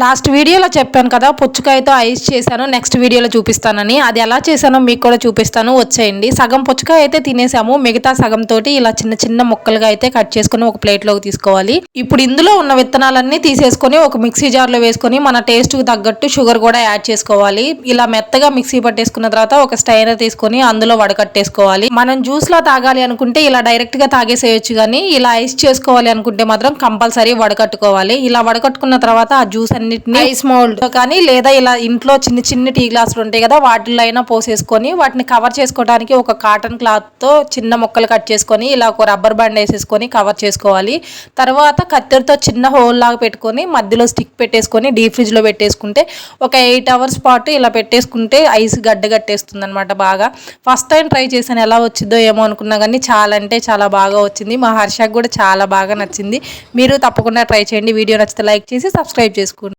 Last వీడియోలో చెప్పాను కదా పుచ్చకాయతో ఐస్ చేశాను, నెక్స్ట్ వీడియోలో చూపిస్తానని. అది ఎలా చేశానో మీకు కూడా చూపిస్తాను, వచ్చేయండి. సగం పుచ్చకాయ అయితే తినేసాము, మిగతా సగం తోటి ఇలా చిన్న చిన్న ముక్కలుగా అయితే కట్ చేసుకుని ఒక ప్లేట్లోకి తీసుకోవాలి. ఇప్పుడు ఇందులో ఉన్న విత్తనాలన్నీ తీసేసుకొని ఒక మిక్సీ జార్లో వేసుకొని మన టేస్ట్కి తగ్గట్టు షుగర్ కూడా యాడ్ చేసుకోవాలి. ఇలా మెత్తగా మిక్సీ పట్టేసుకున్న తర్వాత ఒక స్టైనర్ తీసుకొని అందులో వడకట్టేసుకోవాలి. మనం జ్యూస్లో తాగాలి అనుకుంటే ఇలా డైరెక్ట్గా తాగేసేయచ్చు, కానీ ఇలా ఐస్ చేసుకోవాలి అనుకుంటే మాత్రం కంపల్సరీ వడకట్టుకోవాలి. ఇలా వడకట్టుకున్న తర్వాత ఆ జ్యూస్ అన్నిటిని ఐస్ మౌల్డ్ కానీ లేదా ఇలా ఇంట్లో చిన్న చిన్న టీ గ్లాసులు ఉంటాయి కదా వాటిల్లో అయినా పోసేసుకొని వాటిని కవర్ చేసుకోవడానికి ఒక కాటన్ క్లాత్ తో చిన్న ముక్కలు కట్ చేసుకొని ఇలా ఒక రబ్బర్ బ్యాండ్ వేసేసుకొని కవర్ చేసుకోవాలి. తర్వాత కత్తెరతో చిన్న హోల్ లాగా పెట్టుకొని మధ్యలో స్టిక్ పెట్టేసుకొని డీప్ ఫ్రిడ్జ్ లో పెట్టేసుకుంటే ఒక 8 hours పాటు ఇలా పెట్టేసుకుంటే ఐస్ గడ్డ కట్టేస్తుంది అనమాట. బాగా ఫస్ట్ టైం ట్రై చేశాను, ఎలా వచ్చిందో ఏమో అనుకున్నా కానీ చాలా అంటే చాలా బాగా వచ్చింది. మా హర్షకు కూడా చాలా బాగా నచ్చింది. మీరు తప్పకుండా ట్రై చేయండి. వీడియో నచ్చితే లైక్ చేసి సబ్స్క్రైబ్ చేసుకోండి.